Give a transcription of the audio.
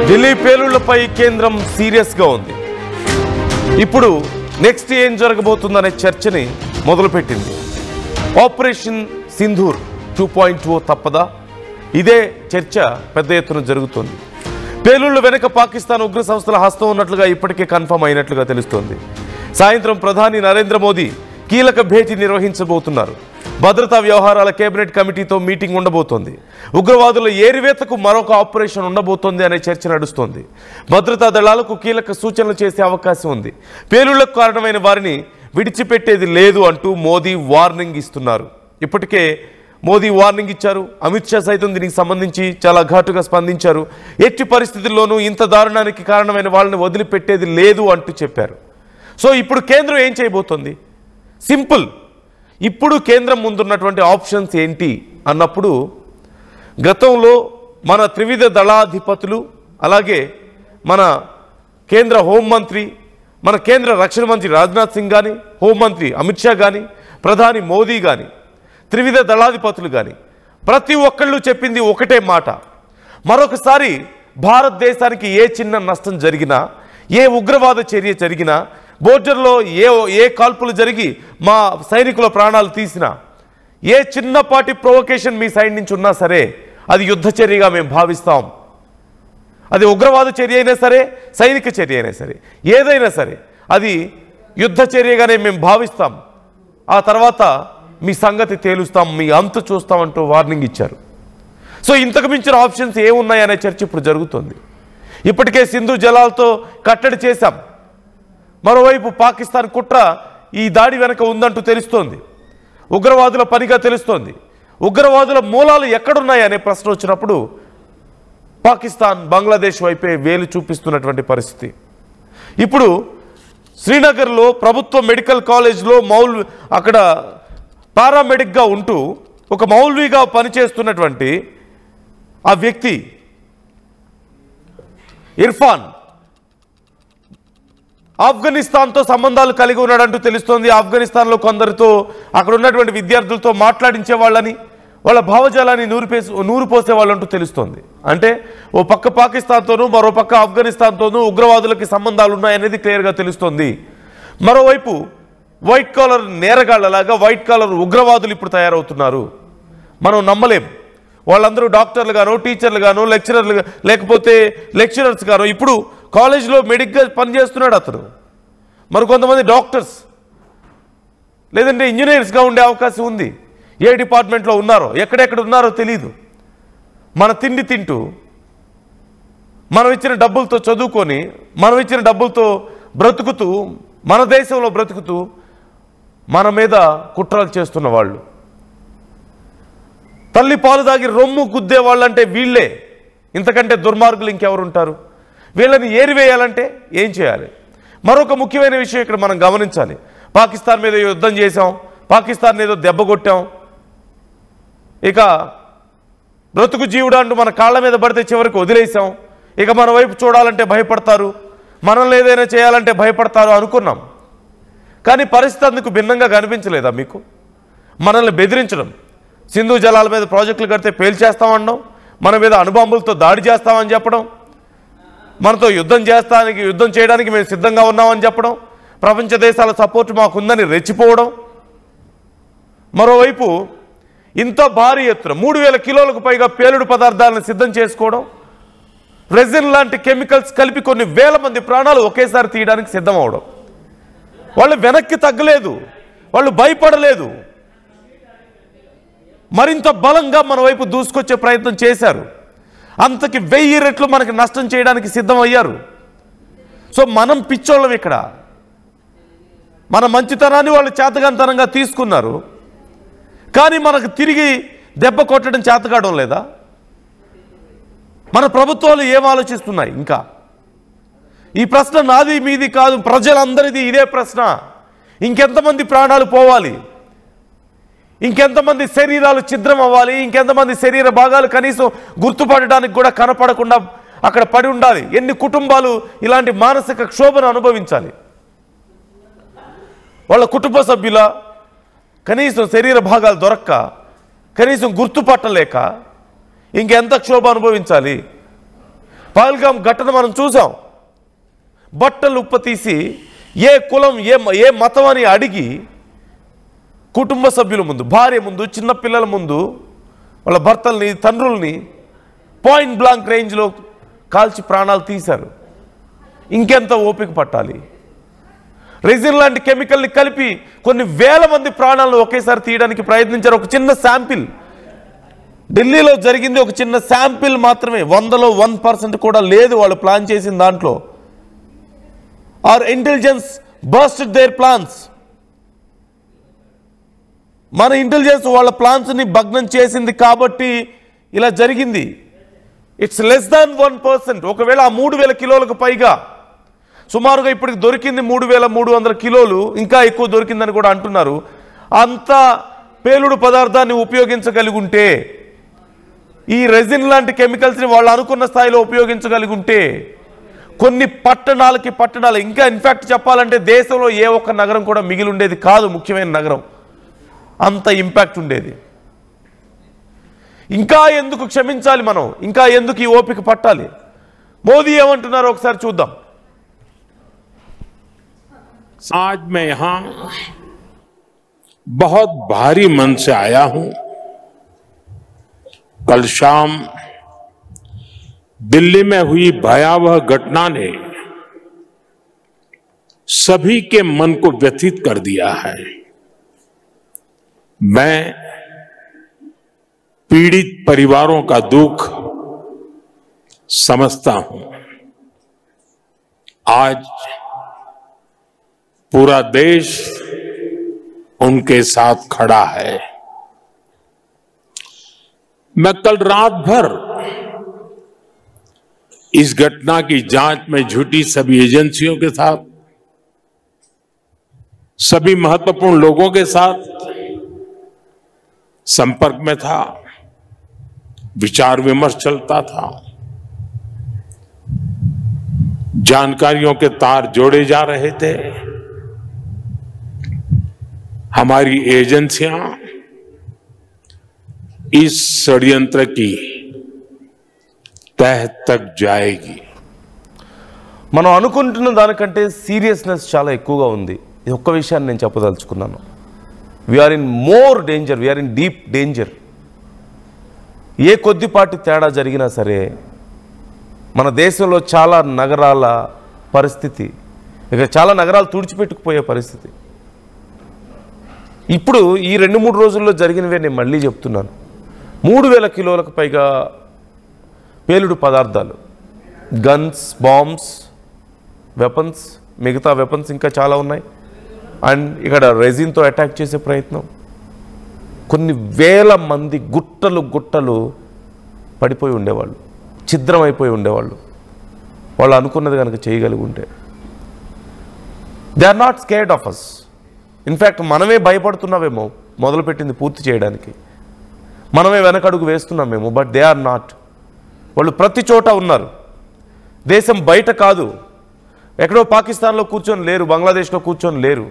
ఢిల్లీ పేలుళ్లపై కేంద్రం సీరియస్గా ఉంది. ఇప్పుడు నెక్స్ట్ ఏం జరగబోతుందనే చర్చని మొదలుపెట్టింది. ఆపరేషన్ సింధూర్ 2.0 తప్పదా? ఇదే చర్చ పెద్ద ఎత్తున జరుగుతోంది. పేలుళ్ల వెనుక పాకిస్తాన్ ఉగ్ర సంస్థల హస్తం ఉన్నట్లుగా ఇప్పటికే కన్ఫర్మ్ అయినట్లుగా తెలుస్తోంది. సాయంత్రం ప్రధాని నరేంద్ర మోదీ కీలక భేటీ నిర్వహించబోతున్నారు. భద్రతా వ్యవహారాల కేబినెట్ కమిటీతో మీటింగ్ ఉండబోతోంది. ఉగ్రవాదుల ఏరివేతకు మరొక ఆపరేషన్ ఉండబోతోంది అనే చర్చ నడుస్తోంది. భద్రతా దళాలకు కీలక సూచనలు చేసే అవకాశం ఉంది. పేలుళ్లకు కారణమైన వారిని విడిచిపెట్టేది లేదు అంటూ మోదీ వార్నింగ్ ఇస్తున్నారు. ఇప్పటికే మోదీ వార్నింగ్ ఇచ్చారు. అమిత్ షా సైతం దీనికి సంబంధించి చాలా ఘాటుగా స్పందించారు. ఎట్టి పరిస్థితుల్లోనూ ఇంత దారుణానికి కారణమైన వాళ్ళని వదిలిపెట్టేది లేదు అంటూ చెప్పారు. సో ఇప్పుడు కేంద్రం ఏం చేయబోతోంది? సింపుల్. ఇప్పుడు కేంద్రం ముందున్నటువంటి ఆప్షన్స్ ఏంటి అన్నప్పుడు, గతంలో మన త్రివిధ దళాధిపతులు, అలాగే మన కేంద్ర హోంమంత్రి, మన కేంద్ర రక్షణ మంత్రి రాజ్నాథ్ సింగ్ కానీ, హోంమంత్రి అమిత్ షా కానీ, ప్రధాని మోదీ కానీ, త్రివిధ దళాధిపతులు కానీ ప్రతి ఒక్కళ్ళు చెప్పింది ఒకటే మాట. మరొకసారి భారతదేశానికి ఏ చిన్న నష్టం జరిగినా, ఏ ఉగ్రవాద చర్య జరిగినా, బోర్డర్లో ఏ కాల్పులు జరిగి మా సైనికుల ప్రాణాలు తీసినా, ఏ చిన్నపాటి ప్రొవొకేషన్ మీ సైడ్ నుంచి ఉన్నా సరే అది యుద్ధ చర్యగా మేము భావిస్తాం. అది ఉగ్రవాద చర్య అయినా సరే, సైనిక చర్య అయినా సరే, ఏదైనా సరే అది యుద్ధ చర్యగానే మేము భావిస్తాం. ఆ తర్వాత మీ సంగతి తేలుస్తాం, మీ అంతు చూస్తామంటూ వార్నింగ్ ఇచ్చారు. సో ఇంతకు మించిన ఆప్షన్స్ ఏమున్నాయనే చర్చ ఇప్పుడు జరుగుతుంది. ఇప్పటికే సింధు జలాలతో కట్టడి చేశాం. మరోవైపు పాకిస్తాన్ కుట్ర ఈ దాడి వెనక ఉందంటూ తెలుస్తోంది. ఉగ్రవాదుల పనిగా తెలుస్తోంది. ఉగ్రవాదుల మూలాలు ఎక్కడున్నాయనే ప్రశ్న వచ్చినప్పుడు పాకిస్తాన్ బంగ్లాదేశ్ వైపే వేలు చూపిస్తున్నటువంటి పరిస్థితి. ఇప్పుడు శ్రీనగర్లో ప్రభుత్వ మెడికల్ కాలేజ్లో అక్కడ పారామెడిక్గా ఉంటూ ఒక మౌల్వీగా పనిచేస్తున్నటువంటి ఆ వ్యక్తి ఇర్ఫాన్ ఆఫ్ఘనిస్తాన్తో సంబంధాలు కలిగి ఉన్నాడంటూ తెలుస్తోంది. ఆఫ్ఘనిస్తాన్లో కొందరితో, అక్కడ ఉన్నటువంటి విద్యార్థులతో మాట్లాడించే వాళ్ళని, వాళ్ళ భావజాలాన్ని నూరిపోసే వాళ్ళంటూ తెలుస్తోంది. అంటే ఓ పక్క పాకిస్తాన్తోనూ మరో పక్క ఆఫ్ఘనిస్తాన్తోనూ ఉగ్రవాదులకి సంబంధాలు ఉన్నాయనేది క్లియర్గా తెలుస్తోంది. మరోవైపు వైట్ కాలర్ నేరగాళ్లలాగా వైట్ కాలర్ ఉగ్రవాదులు ఇప్పుడు తయారవుతున్నారు. మనం నమ్మలేం. వాళ్ళందరూ డాక్టర్లు గానో, టీచర్లు గానో, లెక్చరర్లు, లేకపోతే లెక్చరర్స్ గానో. ఇప్పుడు కాలేజ్లో మెడిక్గా పనిచేస్తున్నాడు అతను. మరికొంతమంది డాక్టర్స్ లేదంటే ఇంజనీర్స్గా ఉండే అవకాశం ఉంది. ఏ డిపార్ట్మెంట్లో ఉన్నారో, ఎక్కడెక్కడ ఉన్నారో తెలీదు. మన తిండి తింటూ, మనం ఇచ్చిన డబ్బులతో చదువుకొని, మనం ఇచ్చిన డబ్బులతో బ్రతుకుతూ, మన దేశంలో బ్రతుకుతూ మన మీద కుట్రలు చేస్తున్న వాళ్ళు, తల్లి పాలు దాగి రొమ్ము గుద్దే వాళ్ళంటే వీళ్ళే. ఇంతకంటే దుర్మార్గులు ఇంకెవరుంటారు? వీళ్ళని ఏరివేయాలంటే ఏం చేయాలి? మరొక ముఖ్యమైన విషయం ఇక్కడ మనం గమనించాలి. పాకిస్తాన్ మీద యుద్ధం చేశాం, పాకిస్తాన్ ఏదో దెబ్బ కొట్టాం, ఇక బ్రతుకు జీవుడు అంటూ మన కాళ్ళ మీద పడితే చివరికి వదిలేసాం, ఇక మన వైపు చూడాలంటే భయపడతారు, మనల్ని ఏదైనా చేయాలంటే భయపడతారు అనుకున్నాం. కానీ పరిస్థితి అందుకు భిన్నంగా కనిపించలేదా మీకు? మనల్ని బెదిరించడం, సింధు జలాల మీద ప్రాజెక్టులు కడితే పేల్చేస్తామనడం, మన మీద అణుబాంబులతో దాడి చేస్తామని చెప్పడం, మనతో యుద్ధం చేయడానికి మేము సిద్ధంగా ఉన్నామని చెప్పడం, ప్రపంచ దేశాల సపోర్ట్ మాకుందని రెచ్చిపోవడం. మరోవైపు ఇంత భారీ ఎత్తున 3000 కిలోలకు పైగా పేలుడు పదార్థాలను సిద్ధం చేసుకోవడం, రెజిన్ లాంటి కెమికల్స్ కలిపి కొన్ని వేల మంది ప్రాణాలు ఒకేసారి తీయడానికి సిద్ధం అవడం. వాళ్ళు వెనక్కి తగ్గలేదు, వాళ్ళు భయపడలేదు, మరింత బలంగా మన వైపు దూసుకొచ్చే ప్రయత్నం చేశారు. అంతకి 1000 రెట్లు మనకి నష్టం చేయడానికి సిద్ధం అయ్యారు. సో మనం పిచ్చోళ్ళం ఇక్కడ. మన మంచితనాన్ని వాళ్ళు చేతగానితనంగా తీసుకున్నారు, కానీ మనకు తిరిగి దెబ్బ కొట్టడం చేతకావడం లేదా? మన ప్రభుత్వాలు ఏం ఆలోచిస్తున్నాయి? ఇంకా ఈ ప్రశ్న నాది మీది కాదు, ప్రజలందరిది ఇదే ప్రశ్న. ఇంకెంతమంది ప్రాణాలు పోవాలి? ఇంకెంతమంది శరీరాలు ఛిద్రం అవ్వాలి? ఇంకెంతమంది శరీర భాగాలు కనీసం గుర్తుపడడానికి కూడా కనపడకుండా అక్కడ పడి ఉండాలి? ఎన్ని కుటుంబాలు ఇలాంటి మానసిక క్షోభను అనుభవించాలి? వాళ్ళ కుటుంబ సభ్యుల కనీసం శరీర భాగాలు దొరక్క, కనీసం గుర్తుపట్టలేక ఇంకెంత క్షోభ అనుభవించాలి? పహల్గామ్ ఘటన మనం చూసాం. బట్టలు ఉప్పతీసి ఏ కులం ఏ మతం అని అడిగి కుటుంబ సభ్యుల ముందు, భార్య ముందు, చిన్న పిల్లల ముందు, వాళ్ళ భర్తల్ని, తండ్రుల్ని పాయింట్ బ్లాంక్ రేంజ్లో కాల్చి ప్రాణాలు తీశారు. ఇంకెంత ఓపిక పట్టాలి? రెజిన్ లాంటి కెమికల్ని కలిపి కొన్ని వేల మంది ప్రాణాలను ఒకేసారి తీయడానికి ప్రయత్నించారు. ఒక చిన్న శాంపిల్ ఢిల్లీలో జరిగింది, ఒక చిన్న శాంపిల్ మాత్రమే. 100లో 1% కూడా లేదు వాళ్ళు ప్లాన్ చేసిన దాంట్లో. Our intelligence busted their plans. మన ఇంటెలిజెన్స్ వాళ్ళ ప్లాన్స్ని భగ్నం చేసింది కాబట్టి ఇలా జరిగింది. It's less than 1%. ఒకవేళ ఆ 3000 కిలోలకు పైగా, సుమారుగా ఇప్పటికి దొరికింది 3300 కిలోలు, ఇంకా ఎక్కువ దొరికిందని కూడా అంటున్నారు. అంత పేలుడు పదార్థాన్ని ఉపయోగించగలిగి ఉంటే, ఈ రెజిన్ లాంటి కెమికల్స్ని వాళ్ళు అనుకున్న స్థాయిలో ఉపయోగించగలిగి ఉంటే, కొన్ని పట్టణాలు, ఇంకా ఇన్ఫ్యాక్ట్ చెప్పాలంటే దేశంలో ఏ ఒక్క నగరం కూడా మిగిలి ఉండేది కాదు, ముఖ్యమైన నగరం. అంత ఇంపాక్ట్ ఉండేది. ఇంకా ఎందుకు క్షమించాలి మనం? ఇంకా ఎందుకు ఈ ఓపిక పట్టాలి? మోదీ ఏమంటున్నారో ఒకసారి చూద్దాం. आज मैं यहां बहुत भारी मन से आया हूं. कल शाम दिल्ली में हुई भयावह घटना ने सभी के मन को व्यथित कर दिया है. मैं पीड़ित परिवारों का दुख समझता हूं. आज पूरा देश उनके साथ खड़ा है. मैं कल रात भर इस घटना की जांच में जुटी सभी एजेंसियों के साथ, सभी महत्वपूर्ण लोगों के साथ संपर्क में था, विचार विमर्श चलता था, जानकारियों के तार जोड़े जा रहे थे. हमारी एजेंसियां इस षड्यंत्र की तह तक जाएगी. మనం అనుకుంటున్న దానికంటే సీరియస్నెస్ చాలా ఎక్కువగా ఉంది. ఈ ఒక్క విషయాన్ని నేను చెప్పదలుచుకున్నాను. We are in more danger, we are in deep danger. ఏ కొద్దిపాటి తేడా జరిగినా సరే మన దేశంలో చాలా నగరాల పరిస్థితి, ఇక చాలా నగరాలు తుడిచిపెట్టుకుపోయే పరిస్థితి. ఇప్పుడు ఈ 2-3 రోజుల్లో జరిగినవే నేను మళ్ళీ చెప్తున్నాను. 3000 కిలోలకు పైగా పేలుడు పదార్థాలు, గన్స్, బాంబ్స్, వెపన్స్, మిగతా వెపన్స్ ఇంకా చాలా ఉన్నాయి. అండ్ ఇక్కడ రెజిన్తో అటాక్ చేసే ప్రయత్నం. కొన్ని వేల మంది గుట్టలు పడిపోయి ఉండేవాళ్ళు, ఛిద్రమైపోయి ఉండేవాళ్ళు, వాళ్ళు అనుకున్నది కనుక చేయగలిగి ఉంటే. They are not scared of us. In fact మనమే భయపడుతున్నామేమో మొదలుపెట్టింది పూర్తి చేయడానికి, మనమే వెనకడుగు వేస్తున్నామేమో. But they are not. వాళ్ళు ప్రతి చోట ఉన్నారు. దేశం బయట కాదు, ఎక్కడో పాకిస్తాన్లో కూర్చొని లేరు, బంగ్లాదేశ్లో కూర్చొని లేరు.